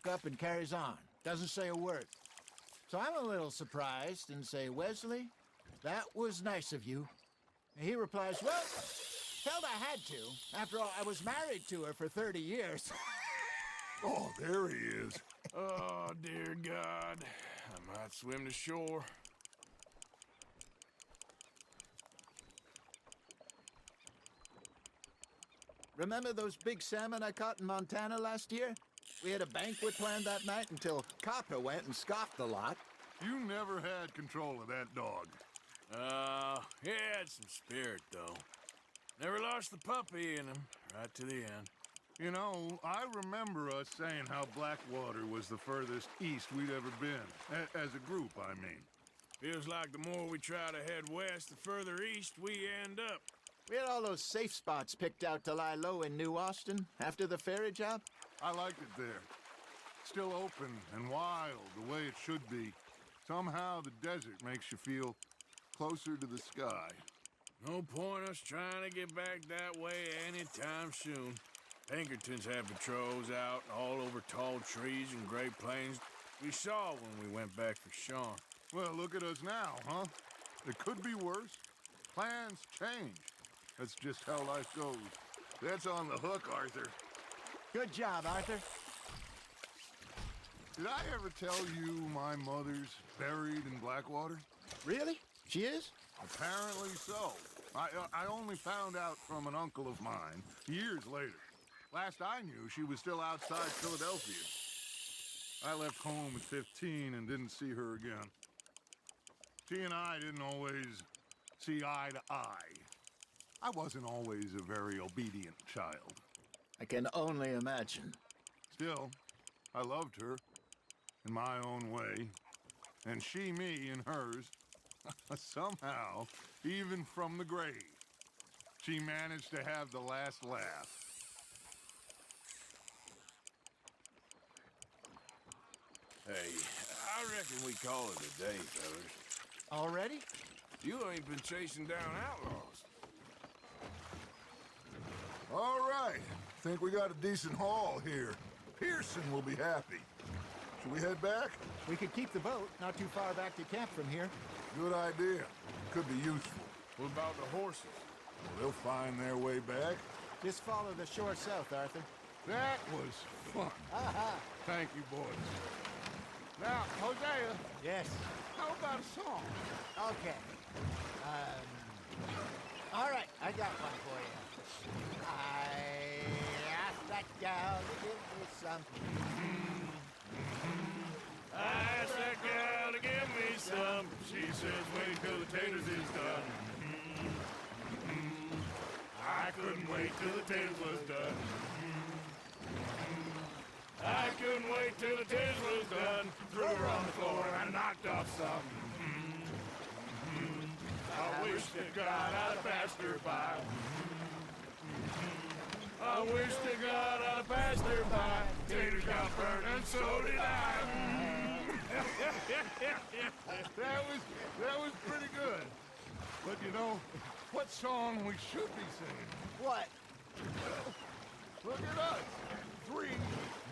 up and carries on. Doesn't say a word. So I'm a little surprised and say, Wesley, that was nice of you. And he replies, well, felt I had to. After all, I was married to her for 30 years. Oh, there he is. Oh, dear God. I might swim to shore. Remember those big salmon I caught in Montana last year? We had a banquet planned that night until Copper went and scoffed the lot. You never had control of that dog. He had some spirit, though. Never lost the puppy in him, right to the end. You know, I remember us saying how Blackwater was the furthest east we'd ever been. As a group, I mean. Feels like the more we try to head west, the further east we end up. We had all those safe spots picked out to lie low in New Austin after the ferry job. I liked it there. Still open and wild, the way it should be. Somehow the desert makes you feel closer to the sky. No point us trying to get back that way anytime soon. Pinkertons had patrols out all over tall trees and Great Plains. We saw when we went back for Sean. Well, look at us now, huh? It could be worse. Plans change. That's just how life goes. That's on the hook, Arthur. Good job, Arthur. Did I ever tell you my mother's buried in Blackwater? Really? She is? Apparently so. I only found out from an uncle of mine years later. Last I knew, she was still outside Philadelphia. I left home at 15 and didn't see her again. She and I didn't always see eye to eye. I wasn't always a very obedient child. I can only imagine. Still, I loved her in my own way, and she me in hers. Somehow, even from the grave, she managed to have the last laugh. Hey, I reckon we call it a day, fellas. Already? You ain't been chasing down outlaws. All right, think we got a decent haul here. Pearson will be happy. Should we head back? We could keep the boat not too far back to camp from here. Good idea. Could be useful. What about the horses? They'll find their way back. Just follow the shore south, Arthur. That was fun. Aha! Thank you, boys. Now, Hosea, Yes. how about a song? Okay. All right, I got one for you. I asked that gal to give me some. I asked that gal to give me some. She says, wait till the taters is done. I couldn't wait till the taters was done. I couldn't wait till the taters was done. Threw her on the floor and I knocked off some. I wish to God I'd passed her by. I wish to God I'd passed her by. Taters got burned and so did I. That was pretty good. But you know, what song we should be singing? What? Look at us. 3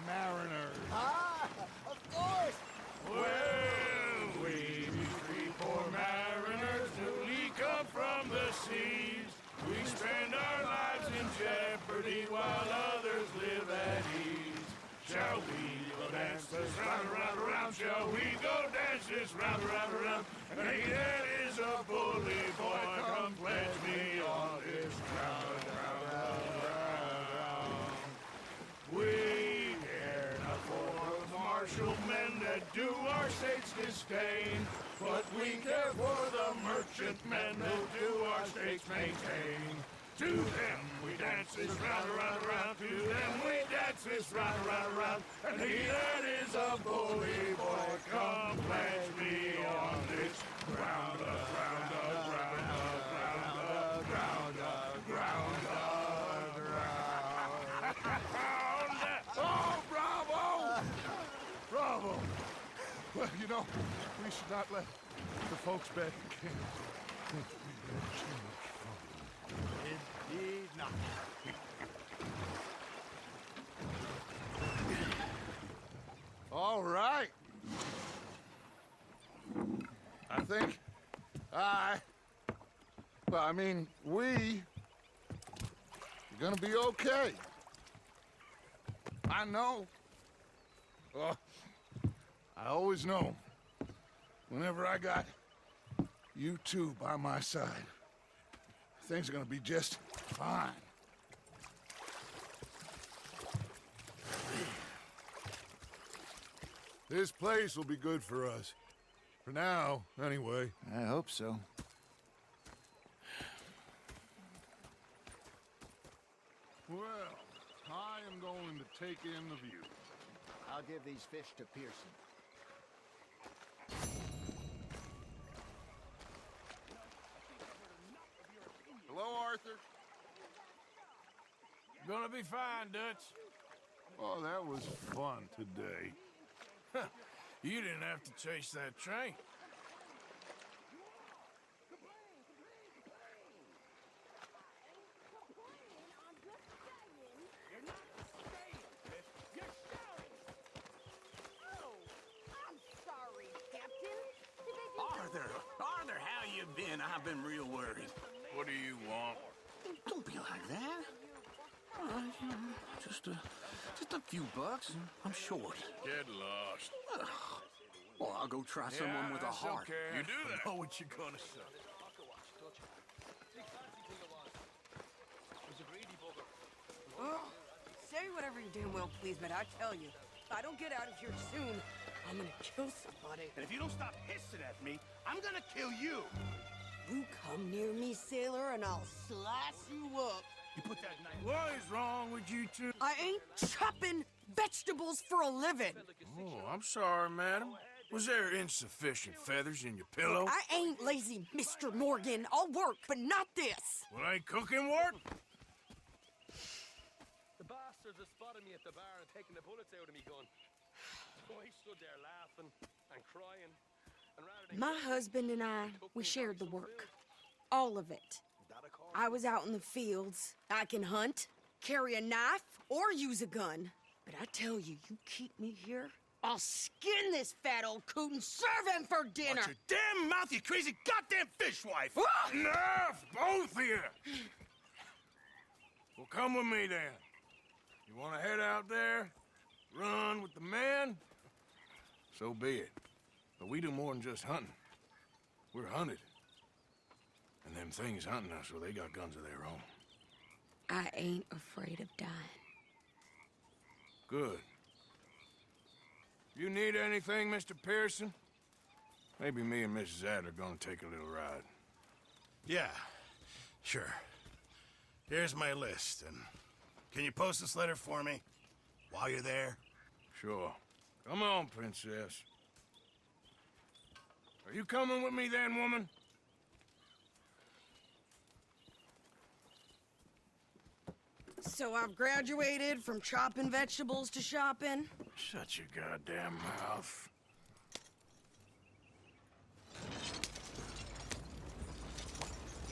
mariners. Ah, of course. Well, we be 3 poor mariners newly come from the seas. We spend our lives in jeopardy while others live at ease. Shall we go dance this round, round, round? Shall we go dance this round, round, round? And he that is a bully boy, come pledge me on this round, round, round, round. We care not for the martial men that do our state's disdain, but we care for the merchant men who do our state's maintain. To them we dance this round, round, round. To them we dance this round, round, round. And he that is a bully boy, come pledge me on this ground, ground, ground, ground, ground, ground, ground. Oh, bravo! Bravo! Well, you know, we should not let the folks back in camp think we've been too much fun. Indeed not. All right. I think we're gonna be okay. I know. I always know. Whenever I got you two by my side, things are gonna be just fine. This place will be good for us. For now, anyway. I hope so. Well, I am going to take in the view. I'll give these fish to Pearson. Hello, Arthur. Gonna be fine, Dutch. Oh, that was fun today. You didn't have to chase that train. Arthur, how you been? I've been real worried. What do you want? Don't be like that. Just a few bucks. I'm short. Get lost. Well, I'll go try someone with a that's heart. Okay. You do that. I know what you're gonna say. Say whatever you damn well please, but I tell you, if I don't get out of here soon, I'm gonna kill somebody. And if you don't stop hissing at me, I'm gonna kill you. You come near me, sailor, and I'll slice you up. You put that knife. What is wrong with you two? I ain't chopping vegetables for a living. Oh, I'm sorry, madam. Was there insufficient feathers in your pillow? I ain't lazy, Mr. Morgan. I'll work, but not this. Well, ain't cooking work? The bastards have spotted me at the bar and taken the bullets out of me gun. So I stood there laughing and crying. And rather than My husband and I, we shared the work. All of it. I was out in the fields. I can hunt, carry a knife, or use a gun. But I tell you, you keep me here, I'll skin this fat old coot and serve him for dinner. Watch your damn mouth, you crazy goddamn fishwife! Ah! Enough, both of you! Well, come with me then. You want to head out there, run with the men? So be it. But we do more than just hunting. We're hunted. And them things hunting us, well, they got guns of their own. I ain't afraid of dying. Good. You need anything, Mr. Pearson? Maybe me and Mrs. Adler are gonna take a little ride. Yeah, sure. Here's my list, and can you post this letter for me while you're there? Sure. Come on, princess. Are you coming with me then, woman? So I've graduated from chopping vegetables to shopping. Shut your goddamn mouth.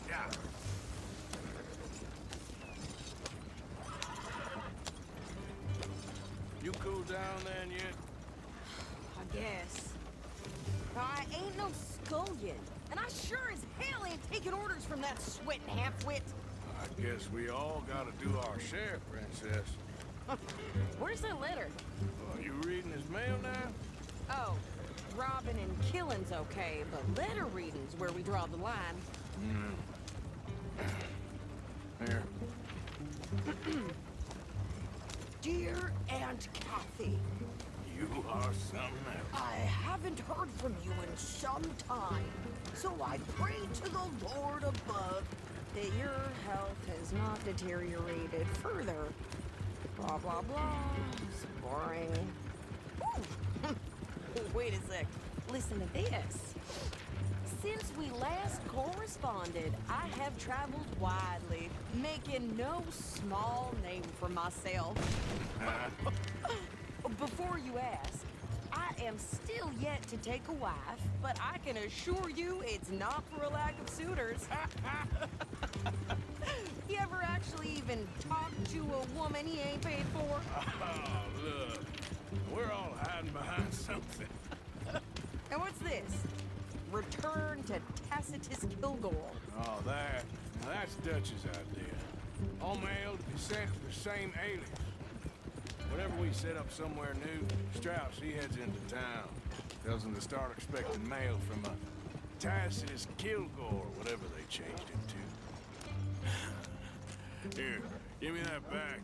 Yeah. You cool down then yet? I guess. I ain't no scullion, and I sure as hell ain't taking orders from that sweating half-wit. I guess we all gotta do our share, princess. Where's that letter? Are you reading his mail now? Oh, robbing and killing's okay, but letter reading's where we draw the line. Here. Dear Aunt Kathy, You are something else. I haven't heard from you in some time, so I pray to the Lord above that your health has not deteriorated further. Blah, blah, blah. It's boring. Ooh. Wait a sec. Listen to this. Since we last corresponded, I have traveled widely, making no small name for myself. Before you ask, I am still yet to take a wife, but I can assure you it's not for a lack of suitors. You ever actually even talked to a woman he ain't paid for? Oh, look. We're all hiding behind this? Return to Tacitus Kilgore. Oh, that's Dutch's idea. All mail to be sent to the same alias. Whenever we set up somewhere new, Strauss, he heads into town. Tells them to start expecting mail from a Tacitus Kilgore, whatever they changed it to. Here, give me that back.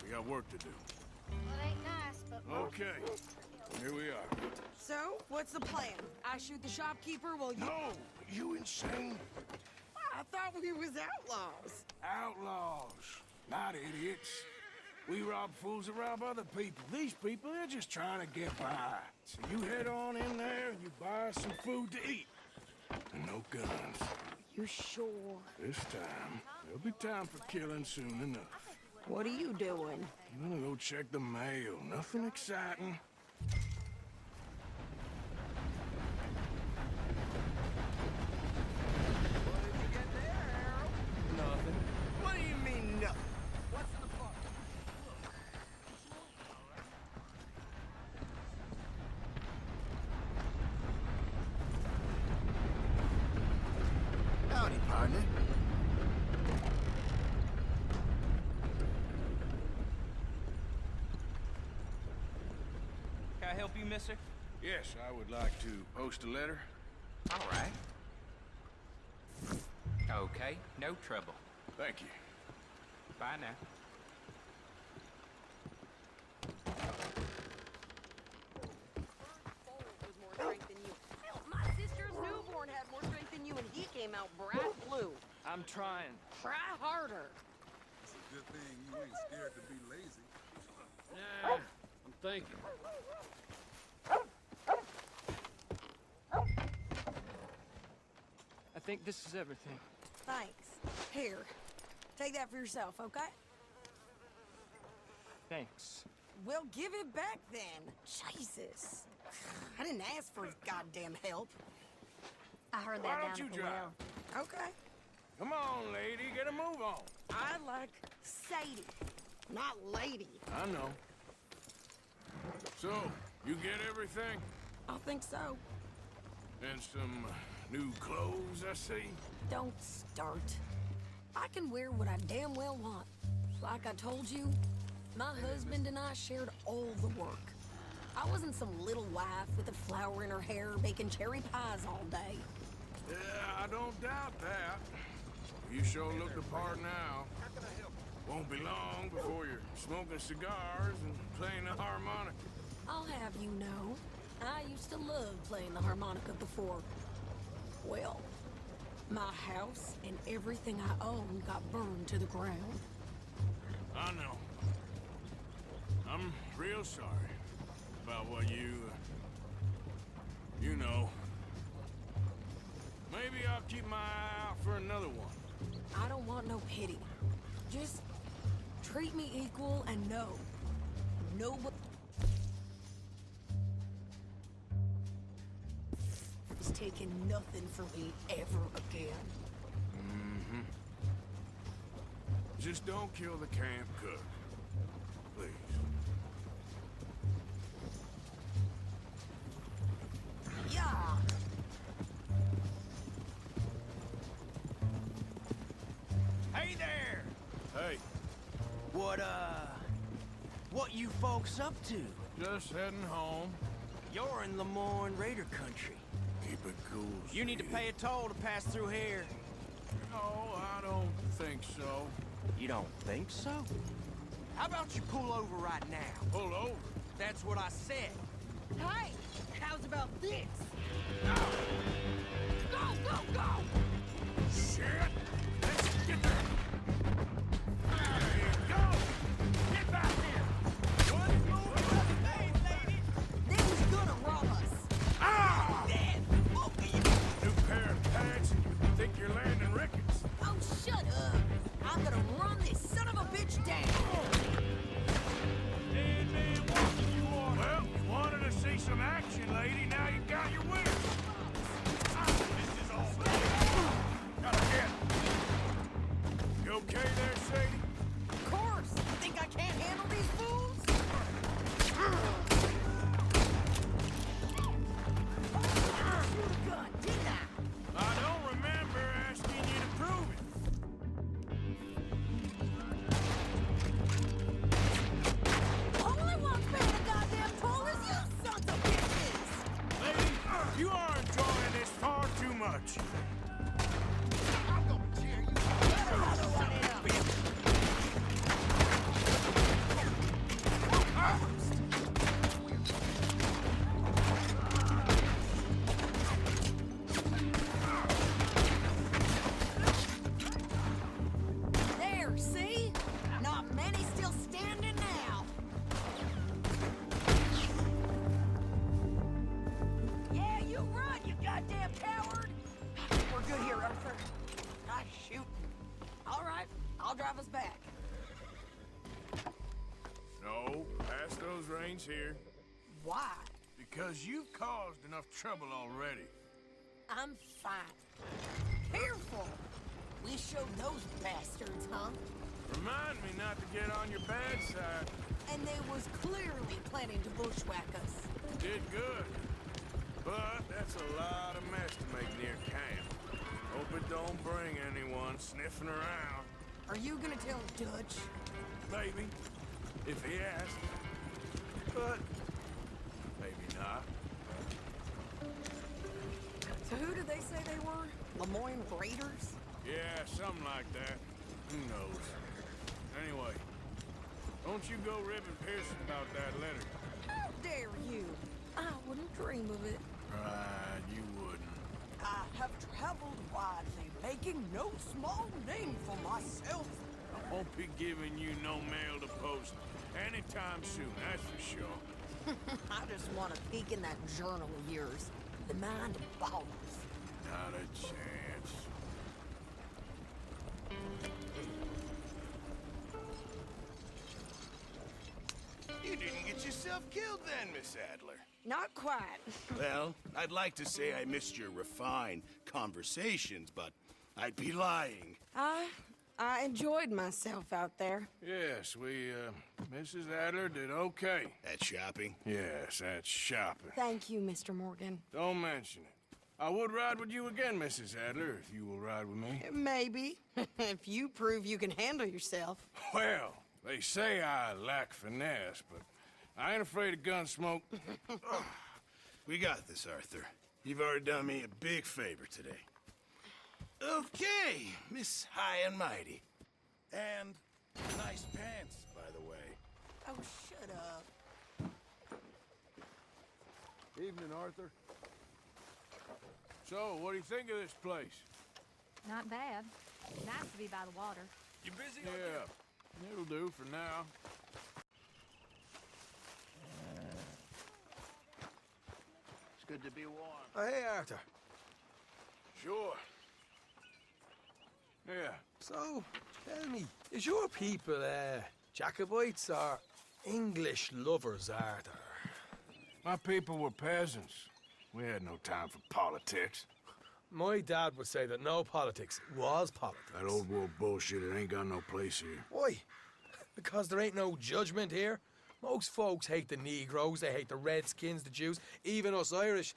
We got work to do. Well, it ain't nice, but... Okay, here we are. So, what's the plan? I shoot the shopkeeper while you... No, you insane? I thought we was outlaws. Outlaws, not idiots. We rob fools that rob other people. These people, they're just trying to get by. So you head on in there and you buy some food to eat. And no guns. You sure? This time, there'll be time for killing soon enough. What are you doing? I'm gonna go check the mail. Nothing exciting. What did you get there, Harold? Nothing. What do you mean, nothing? What's the fuck? Howdy, partner. Can I help you, mister? Yes, I would like to post a letter. All right. Okay, no trouble. Thank you. Bye now. Was more strength than you. Hell, my sister's newborn had more strength than you, and he came out bright blue. I'm trying. Try harder. It's a good thing you ain't scared to be lazy. Yeah, I'm thinking. I think this is everything. Thanks. Here, take that for yourself, okay? Thanks. Well, give it back then. Jesus. I didn't ask for his goddamn help. I heard Why that don't down you at the drive? well. Okay. Come on, lady, get a move on. I like Sadie, not lady. I know. So, you get everything? I think so. And some new clothes, I see. Don't start. I can wear what I damn well want. Like I told you, my husband and I shared all the work. I wasn't some little wife with a flower in her hair baking cherry pies all day. Yeah, I don't doubt that. You sure look the part now. Won't be long before you're smoking cigars and playing the harmonica. I'll have you know, I used to love playing the harmonica before. Well, my house and everything I owned got burned to the ground. I know. I'm real sorry about what you know. Maybe I'll keep my eye out for another one. I don't want no pity. Just treat me equal and know. Nobody is taking nothing from me ever again. Mm-hmm. Just don't kill the camp cook. Please. Yeah. Hey there! Hey, What you folks up to? just heading home. You're in Lemoyne Raider country. Keep it cool. You need to Sadie. pay a toll to pass through here. No, I don't think so. You don't think so? How about you pull over right now? Pull over. That's what I said. Hey, how's about this? Now. Go, go, go! Shit! Let's get there! There you go! Get back here! What's moving? Hey, lady! They was gonna rob us. Ah! Dead! Both of you! New pair of pants and you think you're landing Ricketts. Oh, shut up! I'm gonna run this son of a bitch down! Well, you wanted to see some action, lady. Now you got your wish. This is all gotta get. You okay there, Sadie? Of course! Think I can't handle these fools? drive us back. No, pass those reins here. Why? Because you've caused enough trouble already. I'm fine. Careful! We showed those bastards, huh? Remind me not to get on your bad side. And they was clearly planning to bushwhack us. Did good. But that's a lot of mess to make near camp. Hope it don't bring anyone sniffing around. Are you gonna tell Dutch? Maybe. If he asks. But maybe not. So who did they say they were? Lemoyne Raiders? Yeah, something like that. Who knows? Anyway, don't you go ribbing Pearson about that letter. How dare you? I wouldn't dream of it. Right, you wouldn't. I have traveled widely, making no small name for myself. I won't be giving you no mail to post anytime soon, that's for sure. I just want to peek in that journal of yours. The mind boggles. Not a chance. You didn't get yourself killed then, Miss Adler. Not quite. Well, I'd like to say I missed your refined conversations, but I'd be lying. I enjoyed myself out there. Yes, Mrs. Adler did okay. At shopping? Yes, that's shopping. Thank you, Mr. Morgan. Don't mention it. I would ride with you again, Mrs. Adler, if you will ride with me. Maybe. If you prove you can handle yourself. Well, they say I lack finesse, but I ain't afraid of gun smoke. We got this, Arthur. You've already done me a big favor today. Okay, Miss High and Mighty. And nice pants, by the way. Oh, shut up. Evening, Arthur. So, what do you think of this place? Not bad. Nice to be by the water. You busy? Yeah, it'll do for now. It's good to be warm. Oh, hey, Arthur. Sure. Yeah. So, tell me, is your people, Jacobites or English lovers, Arthur? My people were peasants. We had no time for politics. My dad would say that no politics was politics. That old world bullshit, it ain't got no place here. Why? Because there ain't no judgment here. Most folks hate the Negroes, they hate the Redskins, the Jews, even us Irish.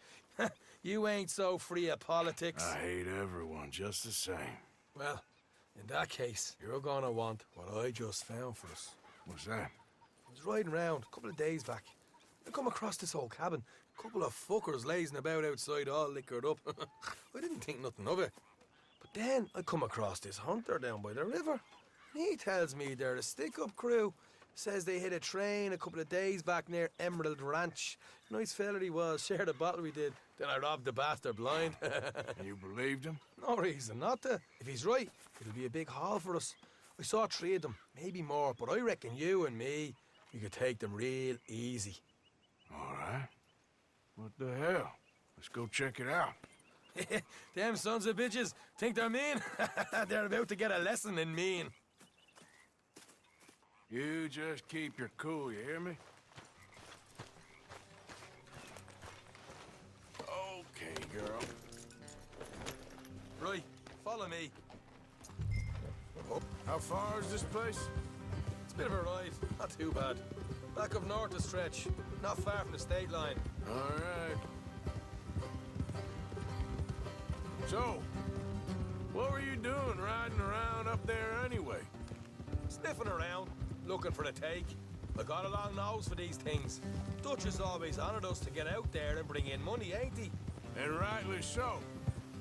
You ain't so free of politics. I hate everyone just the same. Well, in that case, you're gonna want what I just found for us. What's that? I was riding around a couple of days back. I come across this old cabin. A couple of fuckers lazing about outside all liquored up. I didn't think nothing of it. But then I come across this hunter down by the river. And he tells me they're a stick-up crew. Says they hit a train a couple of days back near Emerald Ranch. Nice fella he was, shared a bottle we did. Then I robbed the bastard blind. You believed him? No reason not to. If he's right, it'll be a big haul for us. I saw 3 of them, maybe more, but I reckon you and me, we could take them real easy. All right. What the hell? Let's go check it out. Them sons of bitches think they're mean. They're about to get a lesson in mean. You just keep your cool, you hear me? Okay, girl. Right, follow me. Oh, how far is this place? It's a bit of a ride, not too bad. Back up north a stretch, not far from the state line. All right. So, what were you doing riding around up there anyway? Sniffing around, looking for the take. I got a long nose for these things. Dutch has always honoured us to get out there and bring in money, ain't he? And rightly so.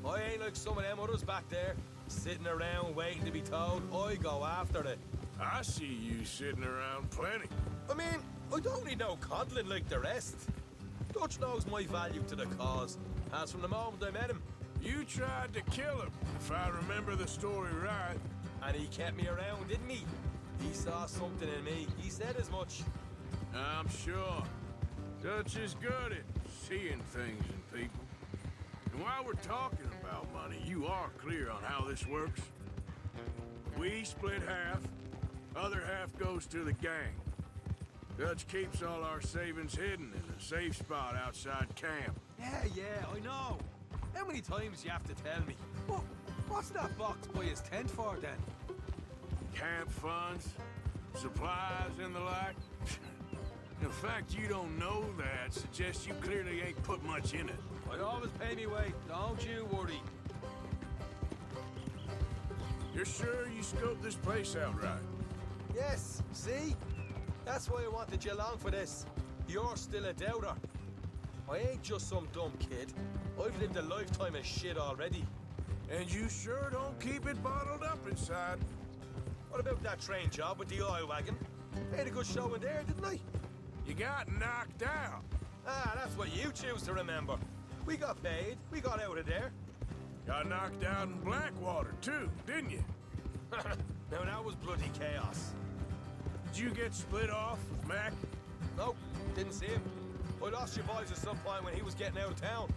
I ain't like some of them others back there, sitting around waiting to be told. I go after it. I see you sitting around plenty. I mean, I don't need no coddling like the rest. Dutch knows my value to the cause, as from the moment I met him. You tried to kill him, if I remember the story right. And he kept me around, didn't he? He saw something in me. He said as much. I'm sure. Dutch is good at seeing things in people. And while we're talking about money, you are clear on how this works? We split half. Other half goes to the gang. Dutch keeps all our savings hidden in a safe spot outside camp. Yeah, I know. How many times you have to tell me? What's that box by his tent for, then? Camp funds, supplies, and the like. The fact you don't know that suggests you clearly ain't put much in it. I always pay me way. Don't you worry. You're sure you scoped this place out right? Yes, see? That's why I wanted you along for this. You're still a doubter. I ain't just some dumb kid. I've lived a lifetime of shit already. And you sure don't keep it bottled up inside. What about that train job with the oil wagon? I had a good show in there, didn't I? You got knocked out. Ah, that's what you choose to remember. We got paid. We got out of there. Got knocked out in Blackwater, too, didn't you? Now, that was bloody chaos. Did you get split off with Mac? Nope, didn't see him. I lost your boys at some point when he was getting out of town.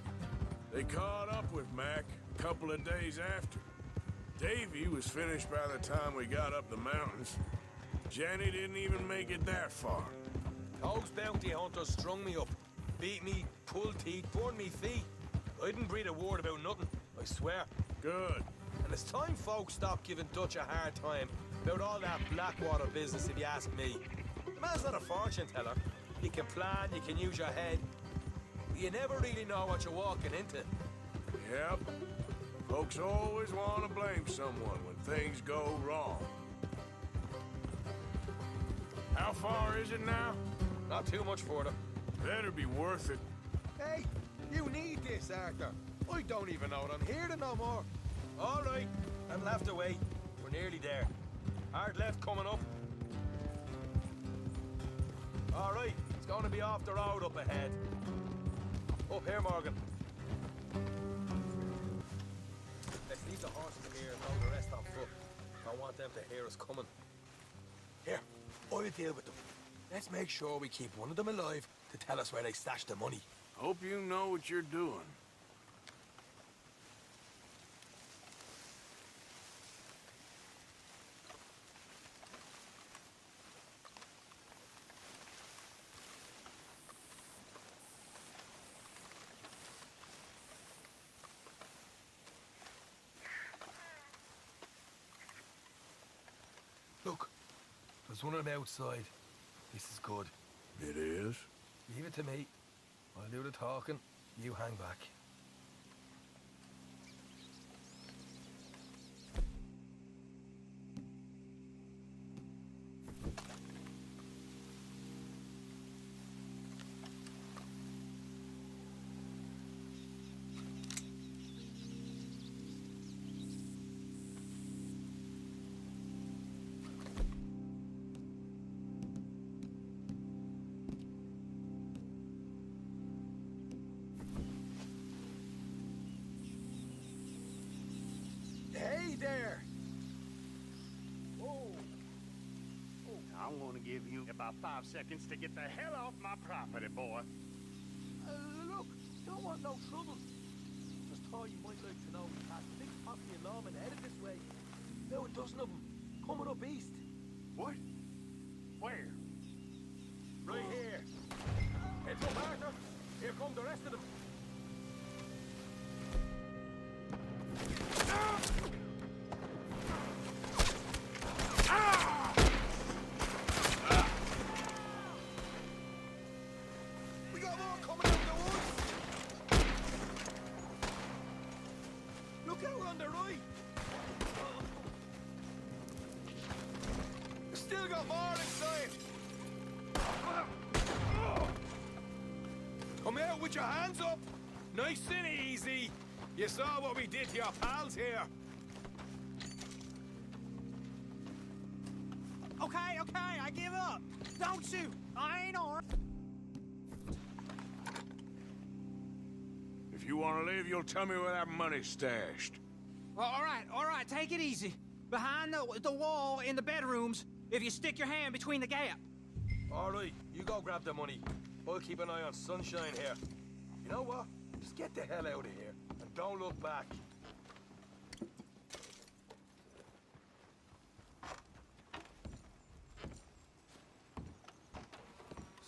They caught up with Mac a couple of days after. Davy was finished by the time we got up the mountains. Jenny didn't even make it that far. Those bounty hunters strung me up. Beat me, pulled teeth, burned me feet. I didn't breathe a word about nothing, I swear. Good. And it's time folks stopped giving Dutch a hard time about all that Blackwater business, if you ask me. The man's not a fortune teller. You can plan, you can use your head. But you never really know what you're walking into. Yep. Folks always want to blame someone when things go wrong. How far is it now? Not too much further. Better be worth it. Hey, you need this, Arthur. I don't even know what I'm here to no more. All right, I'm left away. We're nearly there. Hard left coming up. All right, it's going to be off the road up ahead. Up here, Morgan. Let's leave the horses here and load the rest on foot. I want them to hear us coming. Here, I'll deal with them. Let's make sure we keep one of them alive to tell us where they stashed the money. Hope you know what you're doing. Look, there's one on the outside. This is good. It is? Leave it to me. I'll do the talking. You hang back. Hey there! Whoa! I'm gonna give you about 5 seconds to get the hell off my property, boy. Look, don't want no trouble. Just thought you might like to know we passed a big posse alarm and headed this way. Now a dozen of them, coming up east. What? Where? Right here. Heads up, Arthur. Here come the rest of them. We got more coming out of the woods. Look out on the right. You still got more inside. Come out with your hands up. Nice and easy. You saw what we did to your pals here. Okay, I give up. Don't shoot. I ain't on. If you want to leave, you'll tell me where that money's stashed. Well, all right, take it easy. Behind the wall in the bedrooms, if you stick your hand between the gap. All right, you go grab the money. I'll keep an eye on Sunshine here. You know what? Just get the hell out of here and don't look back.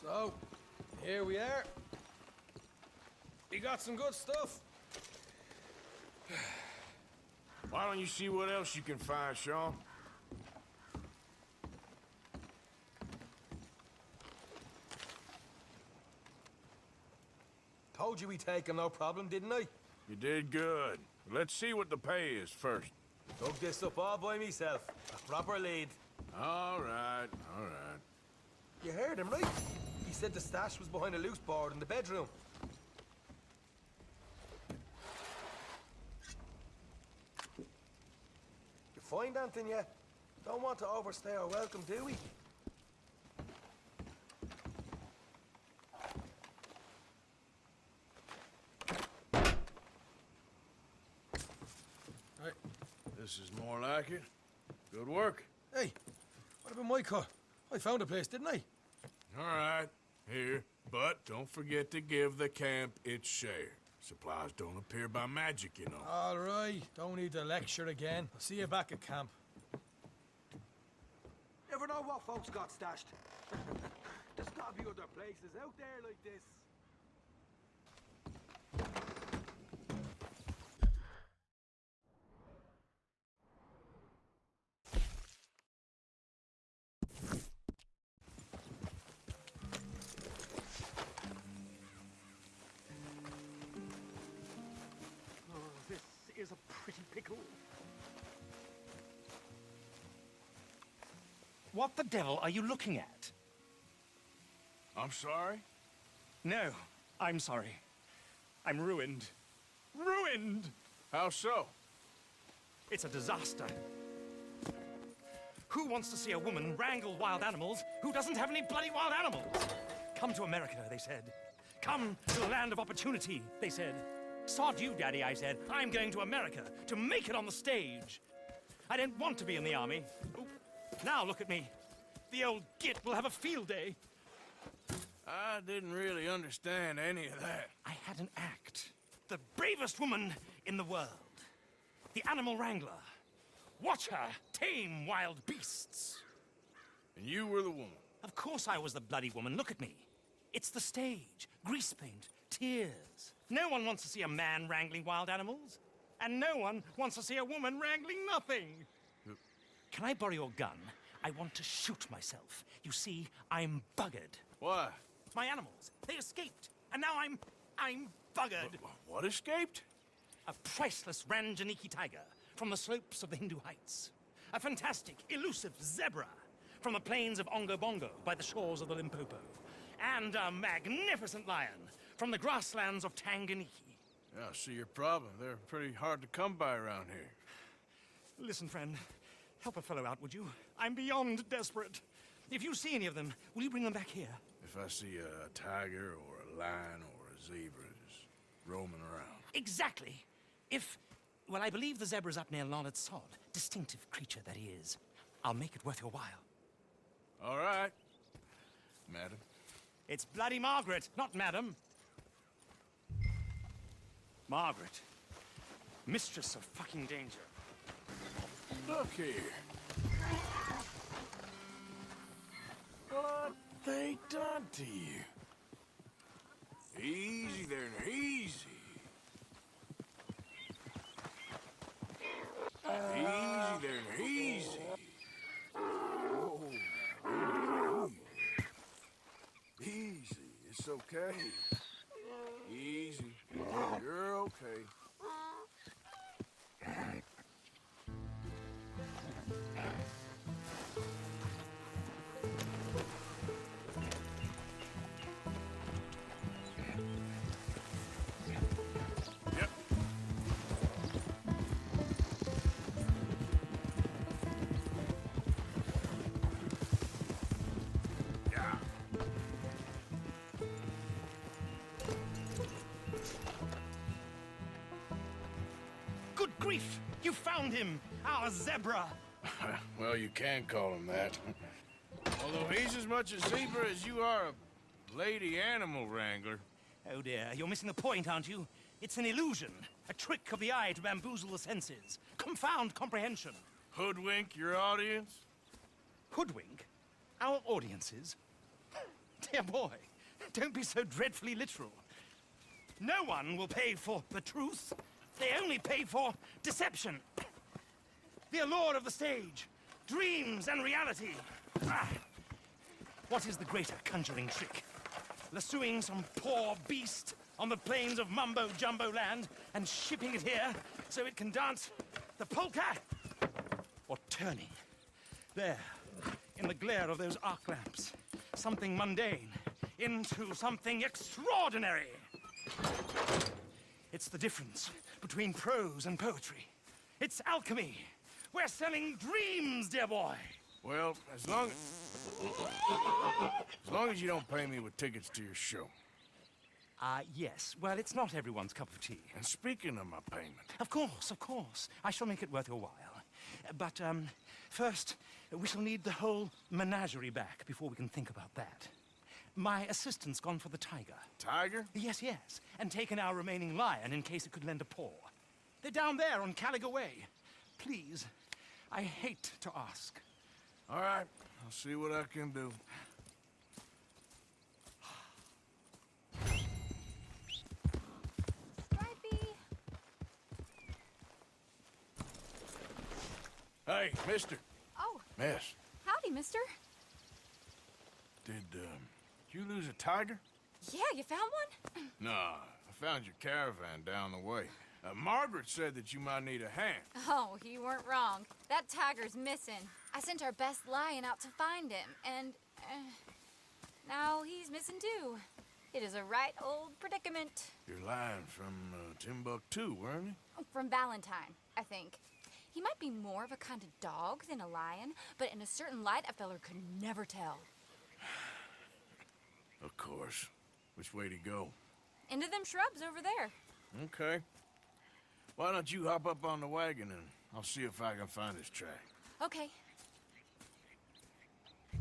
So, here we are. We got some good stuff. Why don't you see what else you can find, Sean? Told you we'd take him, no problem, didn't I? You did good. Let's see what the pay is first. Dug this up all by myself. A proper lead. All right, all right. You heard him, right? He said the stash was behind a loose board in the bedroom. You find anything yet? Don't want to overstay our welcome, do we? Right. This is more like it. Good work. Hey, what about my cut? I found a place, didn't I? All right, here. But don't forget to give the camp its share. Supplies don't appear by magic, you know. All right, don't need to lecture again. I'll see you back at camp. Never know what folks got stashed. There's gotta be other places out there like this. This is a pretty pickle. What the devil are you looking at? I'm sorry? No, I'm sorry. I'm ruined. Ruined! How so? It's a disaster. Who wants to see a woman wrangle wild animals who doesn't have any bloody wild animals? Come to America, they said. Come to the land of opportunity, they said. Sod you, Daddy, I said. I'm going to America to make it on the stage. I don't want to be in the army. Oop. Now look at me. The old git will have a field day. I didn't really understand any of that. I had an act. The bravest woman in the world. The animal wrangler. Watch her tame wild beasts. And you were the woman? Of course I was the bloody woman. Look at me. It's the stage. Grease paint. Tears. No one wants to see a man wrangling wild animals. And no one wants to see a woman wrangling nothing. Can I borrow your gun? I want to shoot myself. You see, I'm buggered. Why? My animals. They escaped. And now I'm buggered. What escaped? A priceless Ranjaniki tiger from the slopes of the Hindu Heights. A fantastic, elusive zebra from the plains of Ongo Bongo by the shores of the Limpopo. And a magnificent lion from the grasslands of Tanganyika. Yeah, I see your problem. They're pretty hard to come by around here. Listen, friend. Help a fellow out, would you? I'm beyond desperate. If you see any of them, will you bring them back here? If I see a tiger or a lion or a zebra just roaming around. Exactly. Well, I believe the zebra's up near Larned Sod. Distinctive creature that he is. I'll make it worth your while. All right, madam. It's bloody Margaret, not madam. Margaret. Mistress of fucking danger. Look here. What they done to you? Easy there, now, easy. Easy there, now, easy. Oh, easy, it's okay. Easy, you're okay. Good grief! You found him! Our zebra! Well, you can call him that. Although he's as much a zebra as you are a lady animal wrangler. Oh dear, you're missing the point, aren't you? It's an illusion. A trick of the eye to bamboozle the senses. Confound comprehension. Hoodwink your audience? Hoodwink? Our audiences? Dear boy, don't be so dreadfully literal. No one will pay for the truth. They only pay for deception. The allure of the stage, dreams and reality. Ah. What is the greater conjuring trick? Lassoing some poor beast on the plains of mumbo-jumbo land and shipping it here so it can dance the polka? Or turning, there, in the glare of those arc lamps, something mundane into something extraordinary? It's the difference between prose and poetry. It's alchemy. We're selling dreams, dear boy. Well, as long as you don't pay me with tickets to your show. Yes. Well, it's not everyone's cup of tea. And speaking of my payment... Of course, of course. I shall make it worth your while. But, first, we shall need the whole menagerie back before we can think about that. My assistant's gone for the tiger. Tiger? Yes, yes. And taken our remaining lion in case it could lend a paw. They're down there on Caliga Way. Please, I hate to ask. All right, I'll see what I can do. Stripey! Hey, mister. Oh, Miss, howdy, mister. did you lose a tiger? Yeah, you found one? Nah, I found your caravan down the way. Margaret said that you might need a hand. Oh, you weren't wrong. That tiger's missing. I sent our best lion out to find him, and now he's missing too. It is a right old predicament. You're lying from Timbuktu, weren't you? From Valentine, I think. He might be more of a kind of dog than a lion, but in a certain light, a feller could never tell. Of course. Which way to go? Into them shrubs over there. Okay. Why don't you hop up on the wagon and I'll see if I can find his track. Okay.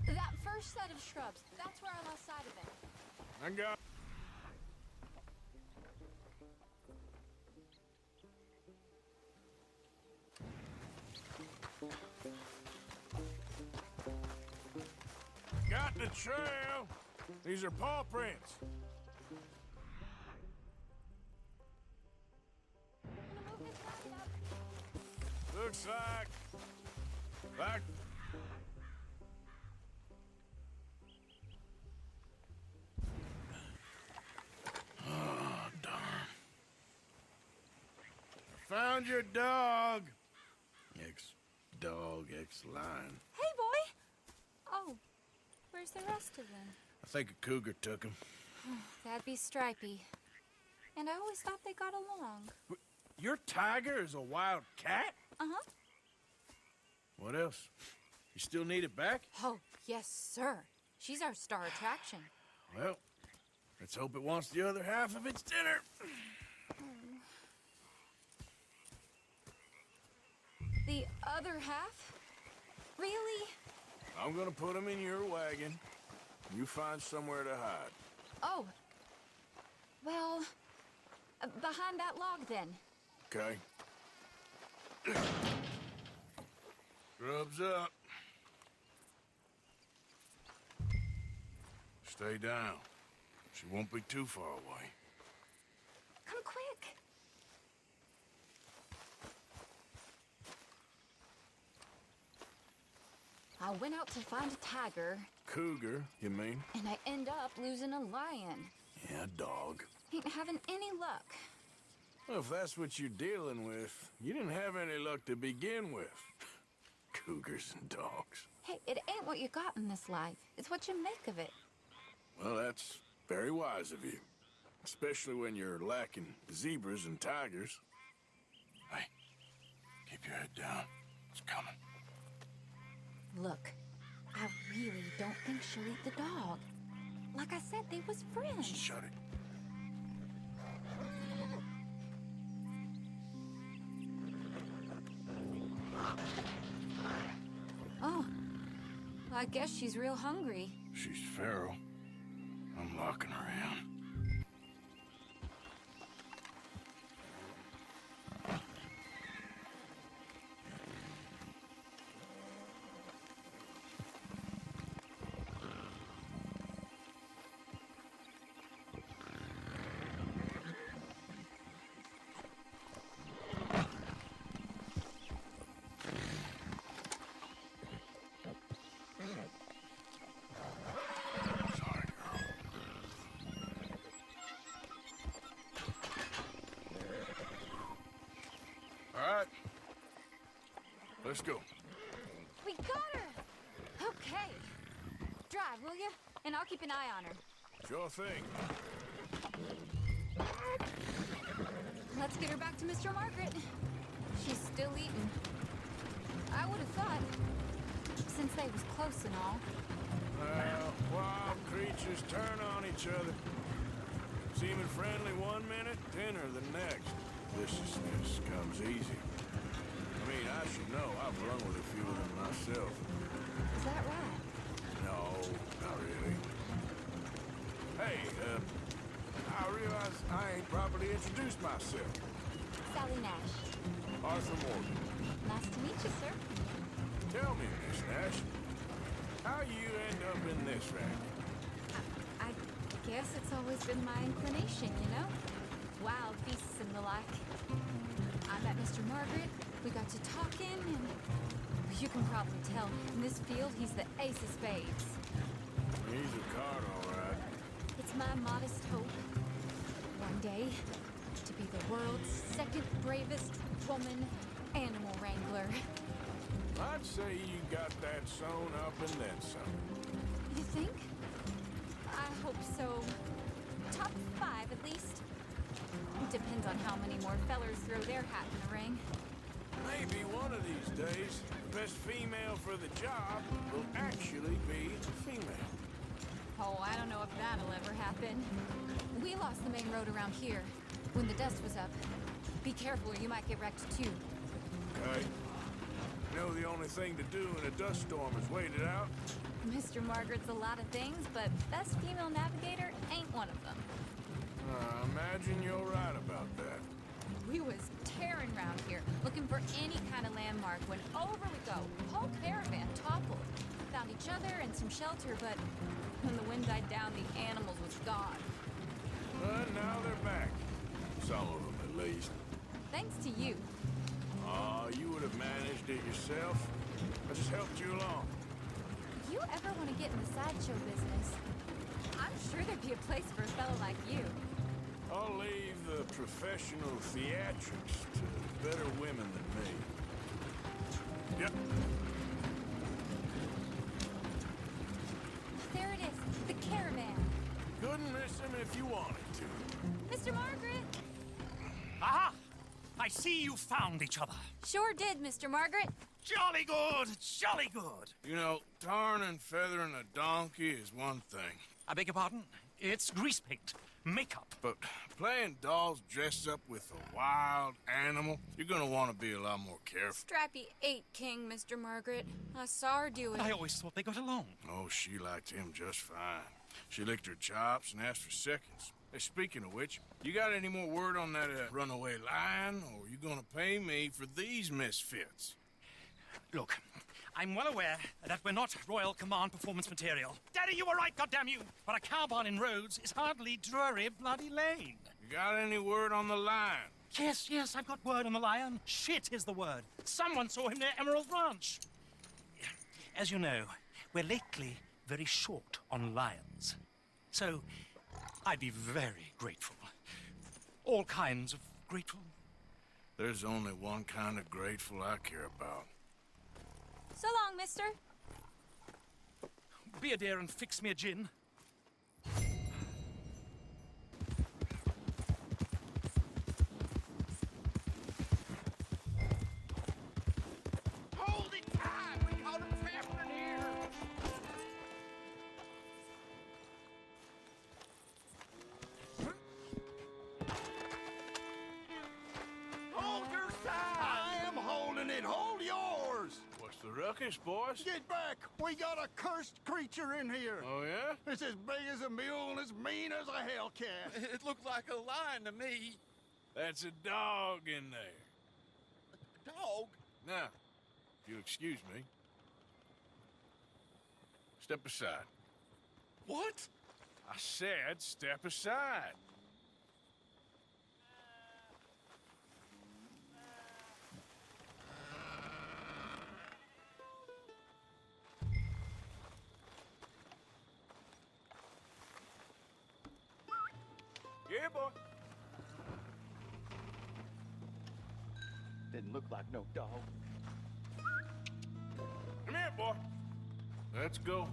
That first set of shrubs, that's where I lost sight of it. I got... Got the trail. These are paw prints. Looks like... Oh, darn. I found your dog. Ex-dog, ex-lion. Hey, boy! Oh, where's the rest of them? I think a cougar took him. That'd be Stripey. And I always thought they got along. Your tiger is a wild cat? Uh-huh. What else? You still need it back? Oh, yes, sir. She's our star attraction. Well, let's hope it wants the other half of its dinner. The other half? Really? I'm gonna put him in your wagon. You find somewhere to hide. Oh. Well, behind that log, then. Okay. Grub's up. Stay down. She won't be too far away. Come quick. I went out to find a tiger. Cougar, you mean? And I end up losing a lion. Yeah, dog. Ain't having any luck. Well, if that's what you're dealing with, you didn't have any luck to begin with. Cougars and dogs. Hey, it ain't what you got in this life. It's what you make of it. Well, that's very wise of you. Especially when you're lacking zebras and tigers. Hey, keep your head down. It's coming. Look, I really don't think she'll eat the dog. Like I said, they was friends. Shut it. Oh, well, I guess she's real hungry. She's feral. I'm locking her in. Let's go. We got her! Okay. Drive, will you? And I'll keep an eye on her. Sure thing. Let's get her back to Mr. Margaret. She's still eating. I would have thought, since they was close and all. Well, wild creatures turn on each other. Seeming friendly one minute, dinner the next. Viciousness comes easy. I mean, I should know. I've run with a few of them myself. Is that right? No, not really. Hey, I realize I ain't properly introduced myself. Sally Nash. Arthur Morgan. Nice to meet you, sir. Tell me, Miss Nash, how you end up in this racket? I guess it's always been my inclination, you know? Wild beasts and the like. I met Mr. Margaret, we got to talking, and you can probably tell, in this field, he's the ace of spades. He's a card, all right. It's my modest hope, one day, to be the world's second bravest woman animal wrangler. I'd say you got that sewn up and then some. You think? I hope so. Top 5, at least. Depends on how many more fellers throw their hat in the ring. Maybe one of these days, the best female for the job will actually be a female. Oh, I don't know if that'll ever happen. We lost the main road around here when the dust was up. Be careful or you might get wrecked too. Okay. You know the only thing to do in a dust storm is wait it out? Mr. Margaret's a lot of things, but best female navigator ain't one of them. I imagine you're right about that. We was tearing around here, looking for any kind of landmark when over we go. Whole caravan toppled. Found each other and some shelter, but when the wind died down, the animals was gone. But now they're back. Some of them, at least. Thanks to you. You would have managed it yourself. I just helped you along. If you ever want to get in the sideshow business, I'm sure there'd be a place for a fellow like you. I'll leave the professional theatrics to better women than me. Yep. There it is, the caravan. Couldn't miss him if you wanted to. Mr. Margaret! Aha! I see you found each other. Sure did, Mr. Margaret. Jolly good, jolly good. You know, tarring and feathering a donkey is one thing. I beg your pardon? It's grease paint, makeup. But playing dolls dressed up with a wild animal, you're gonna want to be a lot more careful. Strappy ate King, Mr. Margaret. I saw her do it. I always thought they got along. Oh, she liked him just fine. She licked her chops and asked for seconds. Hey, speaking of which, you got any more word on that runaway lion, or you gonna pay me for these misfits? Look, I'm well aware that we're not Royal Command performance material. Daddy, you were right, goddamn you! But a cow barn in Rhodes is hardly Drury Bloody Lane. You got any word on the lion? Yes, I've got word on the lion. Shit is the word. Someone saw him near Emerald Ranch. As you know, we're lately very short on lions. So, I'd be very grateful. All kinds of grateful. There's only one kind of grateful I care about. So long, mister. Be a dear and fix me a gin. Hold it tight! We caught him trapped in here! Hold your side! I am holding it! Hold yours! What's the ruckus, boys? Get back! We got a cursed creature in here! Oh, yeah? It's as big as a mule and as mean as a hellcat. It looked like a lion to me. That's a dog in there. Dog? Now, if you'll excuse me. Step aside. What? I said step aside. Yeah, boy. Didn't look like no dog. right, boy. Let's go.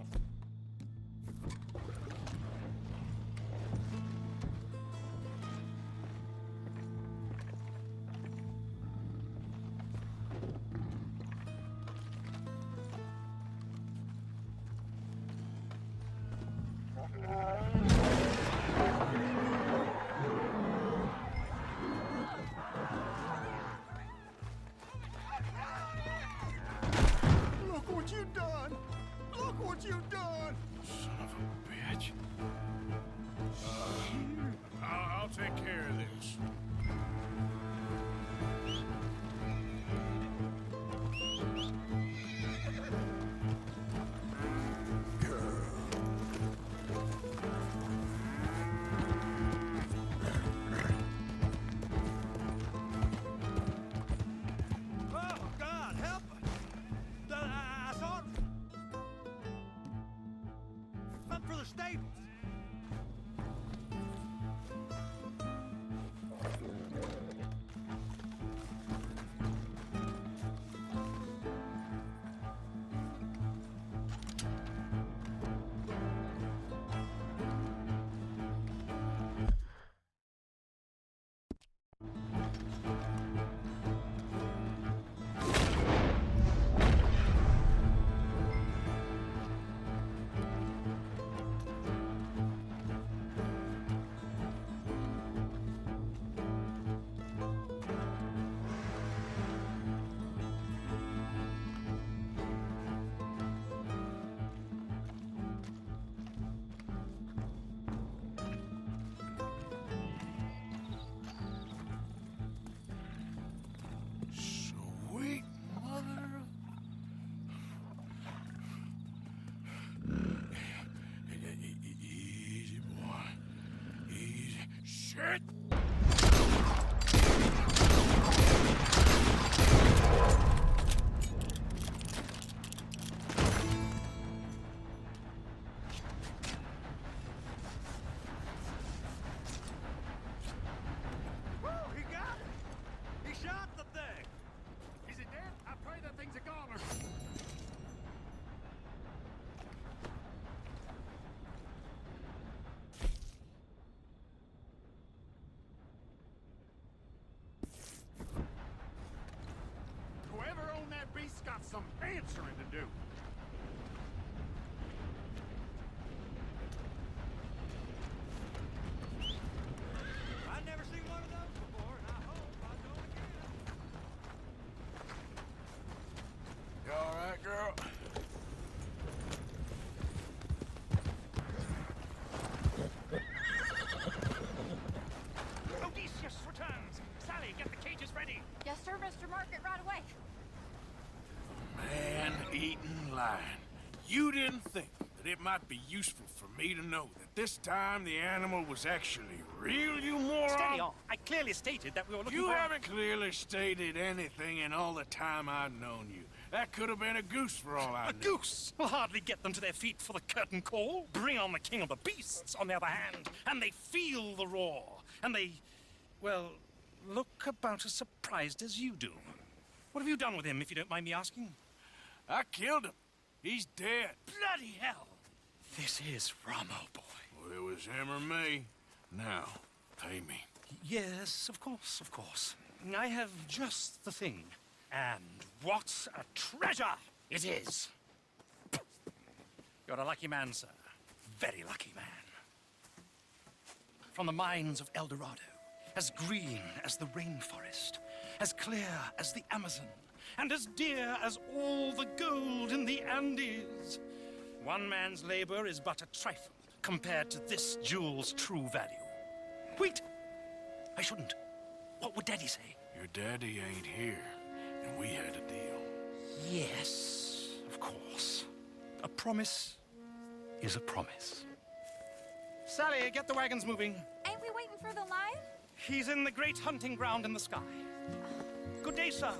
Look what you done! Look what you done! Son of a bitch. I'll take care of this. Oh, God, help! I thought... Up for the stables. Sweet mother of... Easy, boy. Easy. Shit! Woo, he got it! He shot the thing! Is it dead? I pray that thing's a goner. Whoever owned that beast's got some answering to do. I've never seen one of those before, and I hope I don't again. You all right, girl? Odysseus returns. Sally, get the cages ready. Yes, sir, Mr. Margaret, right away. Man-eating lion. You didn't think that it might be useful for me to know that this time the animal was actually real, you moron? Steady on. I clearly stated that we were looking You for... haven't clearly stated anything in all the time I've known you. That could have been a goose for all I A knew. goose will hardly get them to their feet for the curtain call. Bring on the king of the beasts, on the other hand, and they feel the roar. And they, well, look about as surprised as you do. What have you done with him, if you don't mind me asking? I killed him. He's dead. Bloody hell! This is Ramo, boy. Well, it was him or me. Now, pay me. Yes, of course, of course. I have just the thing. And what a treasure it is! You're a lucky man, sir. Very lucky man. From the mines of El Dorado, as green as the rainforest, as clear as the Amazon, and as dear as all the gold in the Andes. One man's labor is but a trifle compared to this jewel's true value. Wait! I shouldn't. What would Daddy say? Your daddy ain't here, and we had a deal. Yes, of course. A promise is a promise. Sally, get the wagons moving. Ain't we waiting for the lion? He's in the great hunting ground in the sky. Good day, sir,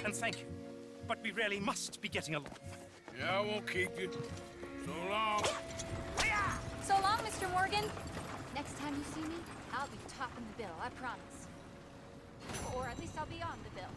and thank you. But we really must be getting along. Yeah, I won't keep you. So long. So long, Mr. Morgan. Next time you see me, I'll be topping the bill, I promise. Or at least I'll be on the bill.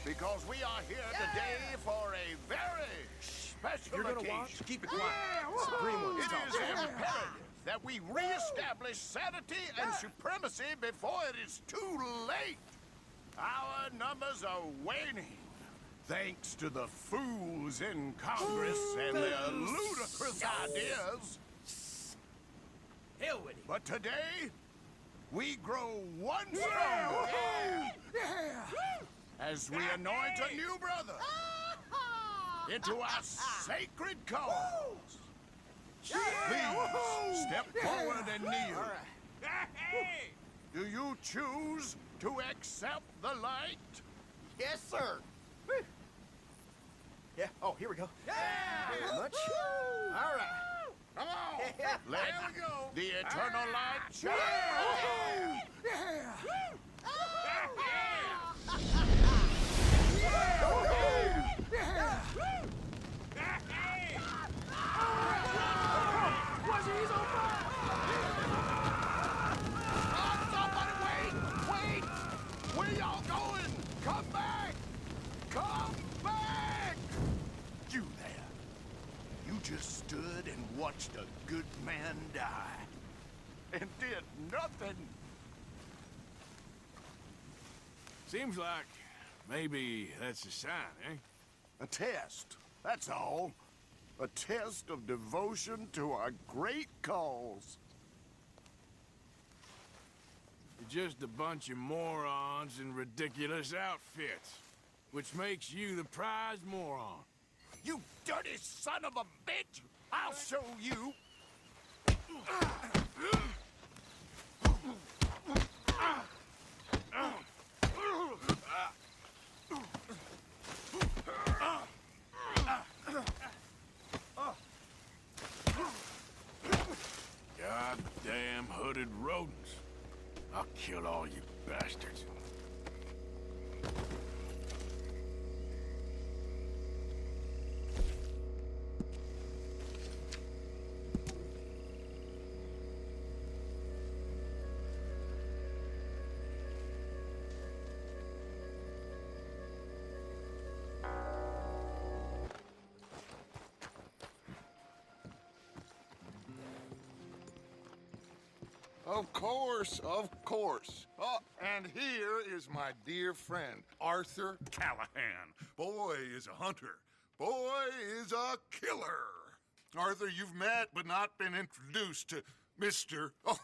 because we are here today for a very special You're gonna occasion. watch? Keep it quiet. It's the green one. It is imperative that we reestablish sanity and supremacy before it is too late. Our numbers are waning, thanks to the fools in Congress and their ludicrous ideas. Hell with it. But today, we grow one stronger as we anoint a new brother into our sacred cause. Please step forward and kneel. Do you choose to accept the light? Yes, sir. Yeah. Oh, here we go. Very much. All right. Come on. Let the eternal light shine. Somebody wait! Where y'all going? Come back! Come back! You there. You just stood and watched a good man die. And did nothing. Seems like maybe that's a sign, eh? A test, that's all. A test of devotion to our great cause. You're just a bunch of morons in ridiculous outfits, which makes you the prize moron. You dirty son of a bitch! I'll show you! Goddamn hooded rodents. I'll kill all you bastards. Of course. Oh, and here is my dear friend, Arthur Callahan. Boy is a hunter. Boy is a killer. Arthur, you've met but not been introduced to Mr. Oh,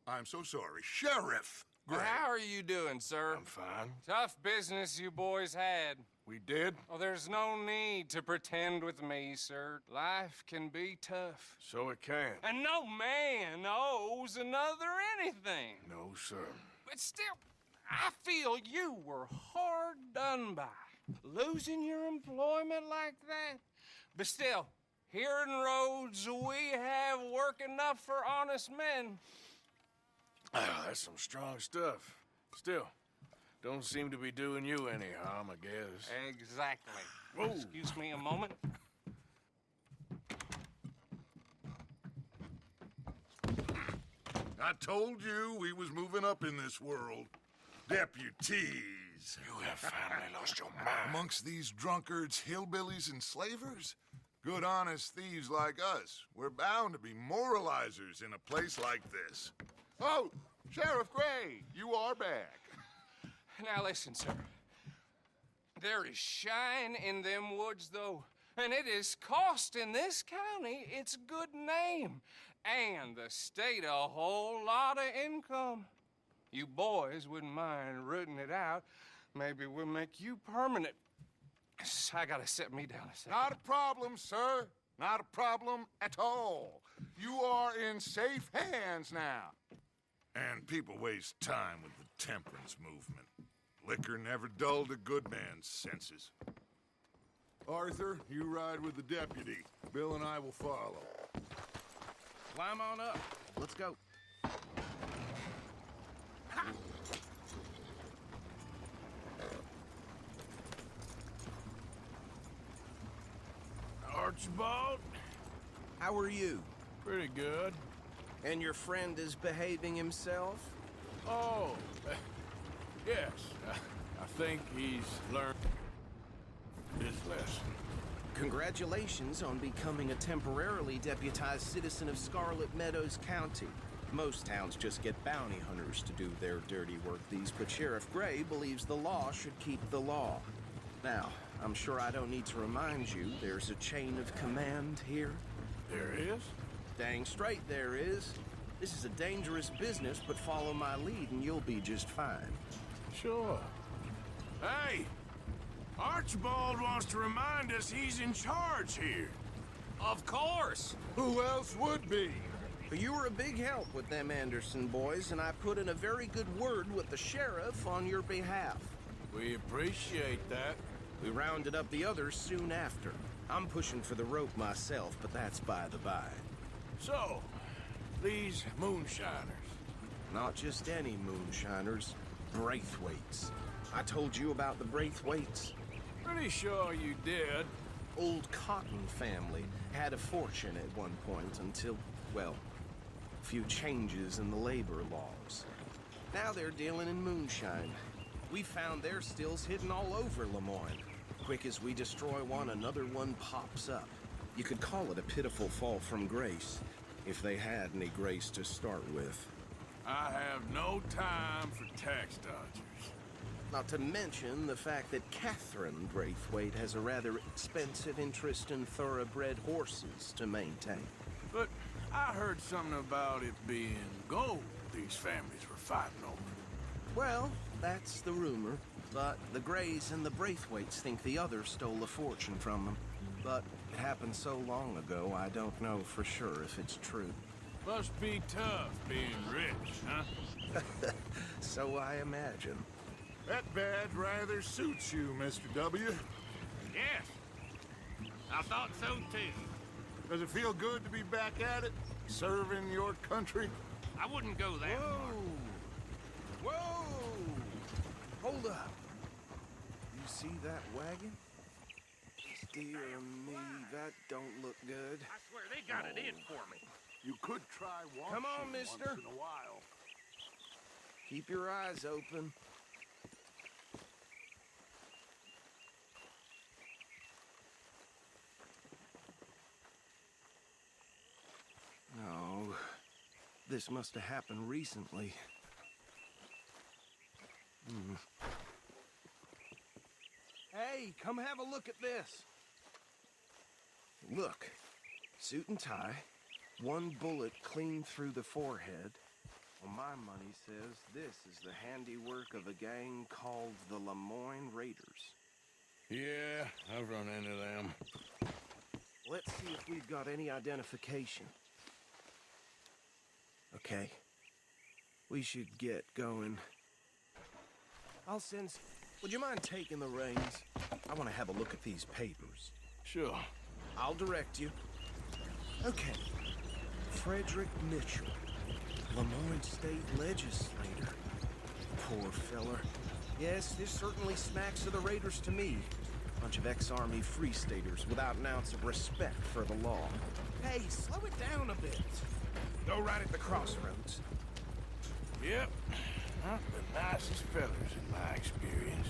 I'm so sorry, Sheriff Gray. How are you doing, sir? I'm fine. Tough business you boys had. We did? Oh, there's no need to pretend with me, sir. Life can be tough. So it can. And no man owes another anything. No, sir. But still, I feel you were hard done by. Losing your employment like that. But still, here in Rhodes, we have work enough for honest men. Ah, that's some strong stuff. Still, don't seem to be doing you any harm, I guess. Exactly. Whoa. Excuse me a moment. I told you we was moving up in this world. Deputies. You have finally lost your mind. Amongst these drunkards, hillbillies, and slavers? Good honest thieves like us. We're bound to be moralizers in a place like this. Oh, Sheriff Gray, you are back. Now listen, sir. There is shine in them woods, though, and it is costing this county its good name and the state a whole lot of income. You boys wouldn't mind rooting it out. Maybe we'll make you permanent. I gotta set me down a second. Not a problem, sir. Not a problem at all. You are in safe hands now. And people waste time with the temperance movement. Liquor never dulled a good man's senses. Arthur, you ride with the deputy. Bill and I will follow. Climb on up. Let's go. Archibald? How are you? Pretty good. And your friend is behaving himself? Oh, yes. I think he's learned his lesson. Congratulations on becoming a temporarily deputized citizen of Scarlet Meadows County. Most towns just get bounty hunters to do their dirty work these, but Sheriff Gray believes the law should keep the law. Now, I'm sure I don't need to remind you there's a chain of command here. There is? Dang straight there is. This is a dangerous business, but follow my lead and you'll be just fine. Sure. Hey! Archibald wants to remind us he's in charge here. Of course! Who else would be? You were a big help with them Anderson boys, and I put in a very good word with the sheriff on your behalf. We appreciate that. We rounded up the others soon after. I'm pushing for the rope myself, but that's by the by. So, these moonshiners. Not just any moonshiners, Braithwaites. I told you about the Braithwaites? Pretty sure you did. Old Cotton family had a fortune at one point until, well, a few changes in the labor laws. Now they're dealing in moonshine. We found their stills hidden all over Lemoyne. Quick as we destroy one, another one pops up. You could call it a pitiful fall from grace, if they had any grace to start with. I have no time for tax dodgers. Not to mention the fact that Catherine Braithwaite has a rather expensive interest in thoroughbred horses to maintain. But I heard something about it being gold these families were fighting over. Well, that's the rumor. But the Grays and the Braithwaites think the others stole a fortune from them. But it happened so long ago, I don't know for sure if it's true. Must be tough being rich, huh? So I imagine. That badge rather suits you, Mr. W. Yes. I thought so, too. Does it feel good to be back at it? Serving your country? I wouldn't go that far. Whoa! Hold up. You see that wagon? Dear me, that don't look good. I swear they got it in for me. You could try washing Come on, mister. once in a while. Keep your eyes open. No, this must have happened recently. Hey, come have a look at this. Look, suit and tie, one bullet clean through the forehead. Well, my money says this is the handiwork of a gang called the Lemoyne Raiders. Yeah, I've run into them. Let's see if we've got any identification. Okay. We should get going. I'll send... Would you mind taking the reins? I want to have a look at these papers. Sure. I'll direct you. Okay. Frederick Mitchell, Lemoyne State Legislator. Poor feller. Yes, this certainly smacks of the Raiders to me. Bunch of ex-Army Free Staters without an ounce of respect for the law. Hey, slow it down a bit. Go right at the crossroads. Yep. Not the nicest fellas in my experience.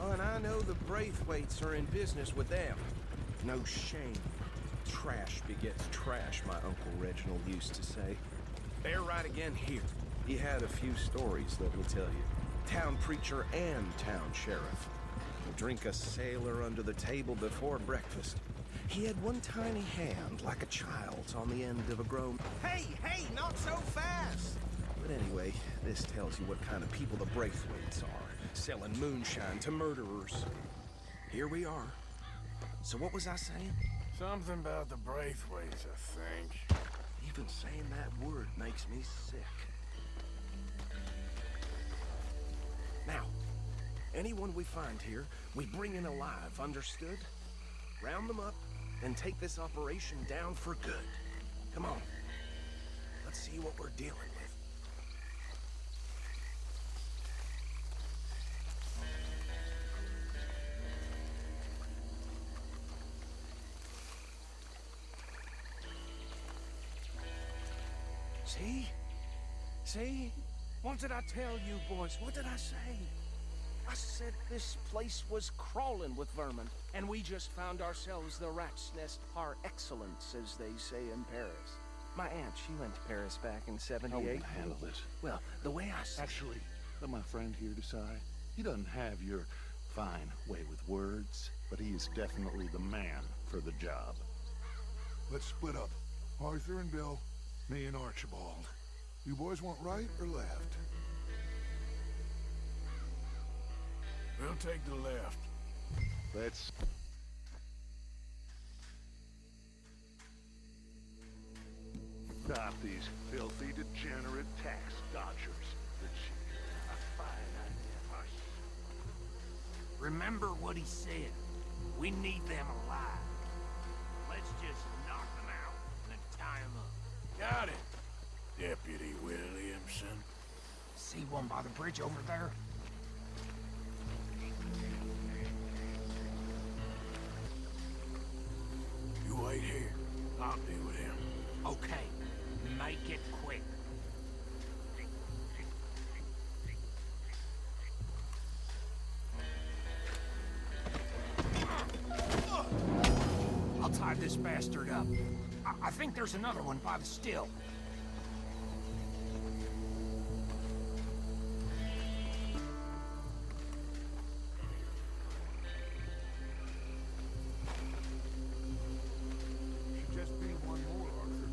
Oh, and I know the Braithwaites are in business with them. No shame. Trash begets trash, my Uncle Reginald used to say. They're right again here. He had a few stories, let me tell you. Town preacher and town sheriff. He'll drink a sailor under the table before breakfast. He had one tiny hand, like a child's, on the end of a grown... Hey, not so fast! But anyway, this tells you what kind of people the Braithwaites are, selling moonshine to murderers. Here we are. So what was I saying? Something about the Braithwaites, I think. Even saying that word makes me sick. Now, anyone we find here, we bring in alive, understood? Round them up, and take this operation down for good. Come on. Let's see what we're dealing with. See? See? What did I tell you, boys? What did I say? I said this place was crawling with vermin, and we just found ourselves the rat's nest par excellence, as they say in Paris. My aunt, she went to Paris back in '78. How are we gonna handle this? Well, the way I see Actually, let my friend here decide. He doesn't have your fine way with words, but he is definitely the man for the job. Let's split up. Arthur and Bill, me and Archibald. You boys want right or left? We'll take the left. Let's... Stop these filthy, degenerate tax dodgers. A fine idea. Remember what he said. We need them alive. Let's just knock them out and tie them up. Got it, Deputy Williamson. See one by the bridge over there? You wait here. I'll deal with him. Okay, make it quick. I'll tie this bastard up. I think there's another one by the still. Should just be one more, Arthur.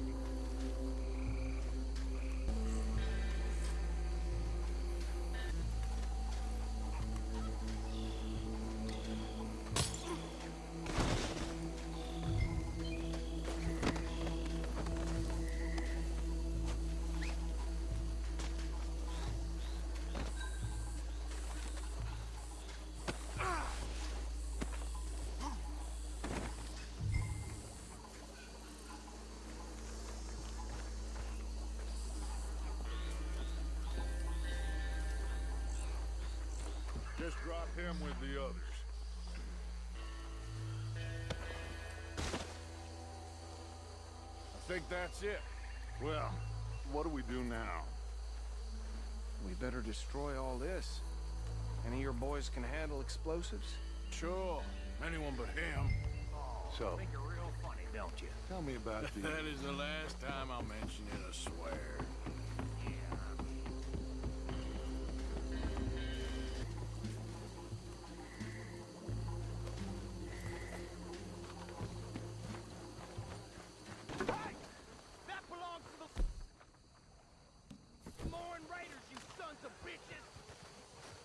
Just drop him with the others. I think that's it. Well, what do we do now? we better destroy all this. Any of your boys can handle explosives? Sure. Anyone but him. So, Think you're real funny, don't you? tell me about the... That is the last time I'll mention it, I swear.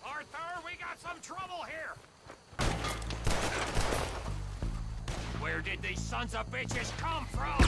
Arthur, we got some trouble here! Where did these sons of bitches come from?